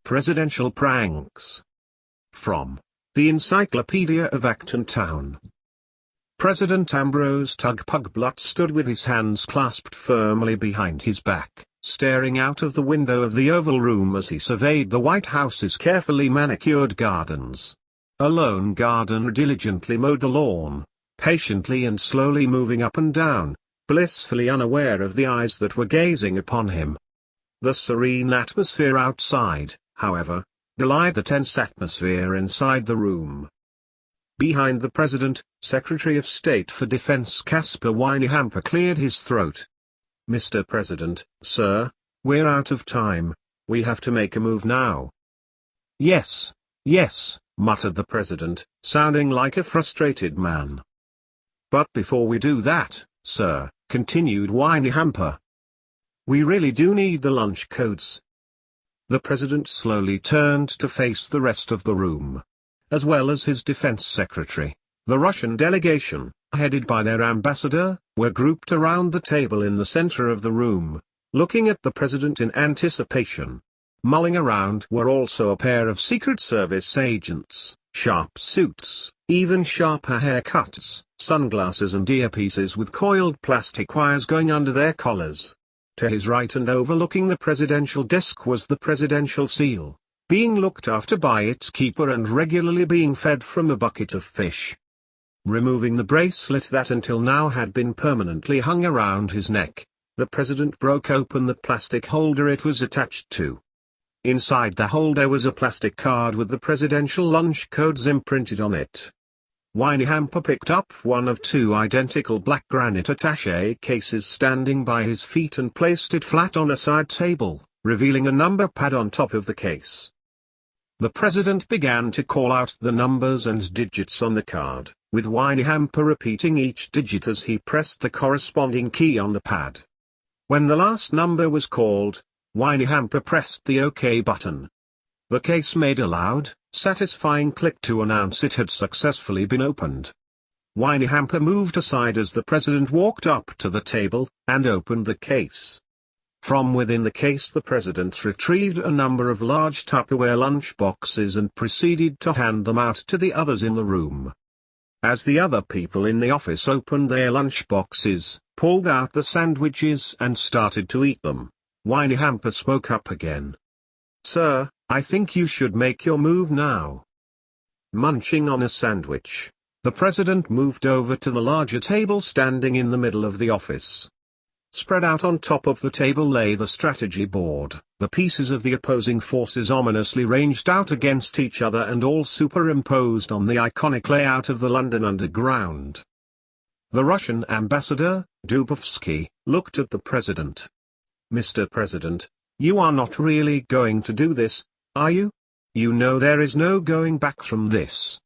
Presidential Pranks. From the Encyclopedia of Acton Town. President Ambrose Tugpugblut stood with his hands clasped firmly behind his back, staring out of the window of the Oval Room as he surveyed the White House's carefully manicured gardens. A lone gardener diligently mowed the lawn, patiently and slowly moving up and down, blissfully unaware of the eyes that were gazing upon him. The serene atmosphere outside, however, belied the tense atmosphere inside the room. Behind the President, Secretary of State for Defense Caspar Weynehamper cleared his throat. "Mr. President, sir, we're out of time, we have to make a move now." Yes, muttered the President, sounding like a frustrated man. "But before we do that, sir," continued Weynehamper, "we really do need the lunch codes." The President slowly turned to face the rest of the room. As well as his defense secretary, the Russian delegation, headed by their ambassador, were grouped around the table in the center of the room, looking at the President in anticipation. Mulling around were also a pair of Secret Service agents, sharp suits, even sharper haircuts, sunglasses and earpieces with coiled plastic wires going under their collars. To his right and overlooking the presidential desk was the presidential seal, being looked after by its keeper and regularly being fed from a bucket of fish. Removing the bracelet that until now had been permanently hung around his neck, the President broke open the plastic holder it was attached to. Inside the holder was a plastic card with the presidential lunch codes imprinted on it. Weynehamper picked up one of two identical black granite attaché cases standing by his feet and placed it flat on a side table, revealing a number pad on top of the case. The President began to call out the numbers and digits on the card, with Weynehamper repeating each digit as he pressed the corresponding key on the pad. When the last number was called, Weynehamper pressed the OK button. The case made a loud, satisfying click to announce it had successfully been opened. Weynehamper moved aside as the President walked up to the table, and opened the case. From within the case the President retrieved a number of large Tupperware lunch boxes and proceeded to hand them out to the others in the room. As the other people in the office opened their lunch boxes, pulled out the sandwiches and started to eat them, Weynehamper spoke up again. "Sir, I think you should make your move now." Munching on a sandwich, the President moved over to the larger table standing in the middle of the office. Spread out on top of the table lay the strategy board, the pieces of the opposing forces ominously ranged out against each other and all superimposed on the iconic layout of the London Underground. The Russian ambassador, Dubovsky, looked at the President. "Mr. President, you are not really going to do this, are you? You know there is no going back from this."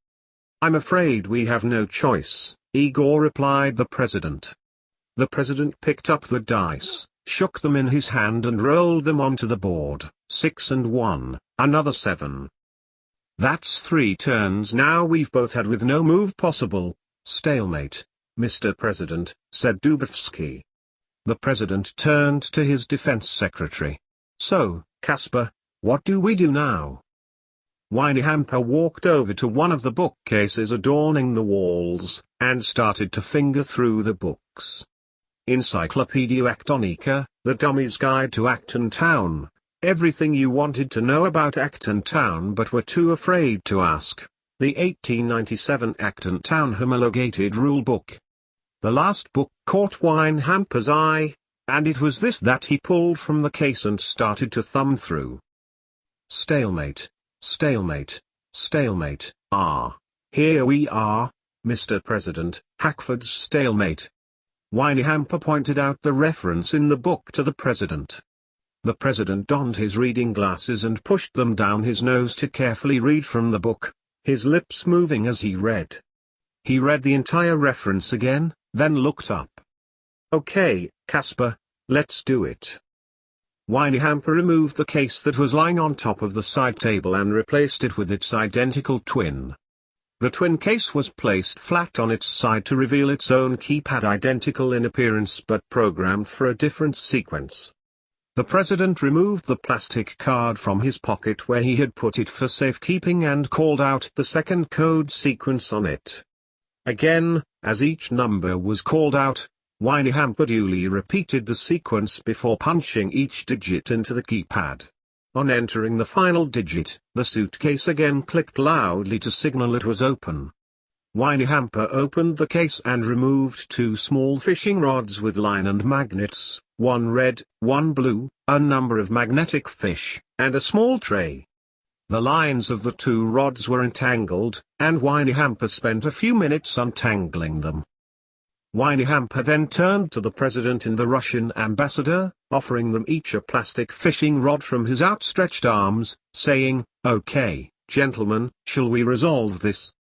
"I'm afraid we have no choice," Igor replied the President. The President picked up the dice, shook them in his hand and rolled them onto the board. 6 and 1, another 7. "That's 3 turns now we've both had with no move possible. Stalemate, Mr. President," said Dubovsky. The President turned to his defense secretary. "So, Caspar, what do we do now?" Weynehamper walked over to one of the bookcases adorning the walls, and started to finger through the books. Encyclopedia Actonica, The Dummy's Guide to Acton Town, everything you wanted to know about Acton Town but were too afraid to ask, the 1897 Acton Town Homologated Rule Book. The last book caught Weynehamper's eye, and it was this that he pulled from the case and started to thumb through. Stalemate, stalemate, stalemate, here we are, Mr. President, Hackford's stalemate. Weynehamper pointed out the reference in the book to the President. The President donned his reading glasses and pushed them down his nose to carefully read from the book, his lips moving as he read. He read the entire reference again, then looked up. "Okay, Caspar, let's do it." Weynehamper removed the case that was lying on top of the side table and replaced it with its identical twin. The twin case was placed flat on its side to reveal its own keypad, identical in appearance but programmed for a different sequence. The president removed the plastic card from his pocket where he had put it for safekeeping and called out the second code sequence on it. Again, as each number was called out, Winnie Hamper duly repeated the sequence before punching each digit into the keypad. On entering the final digit, the suitcase again clicked loudly to signal it was open. Winnie Hamper opened the case and removed 2 small fishing rods with line and magnets, 1 red, 1 blue, a number of magnetic fish, and a small tray. The lines of the 2 rods were entangled, and Winnie Hamper spent a few minutes untangling them. Winnie Hamper then turned to the president and the Russian ambassador, offering them each a plastic fishing rod from his outstretched arms, saying, "Okay, gentlemen, shall we resolve this?"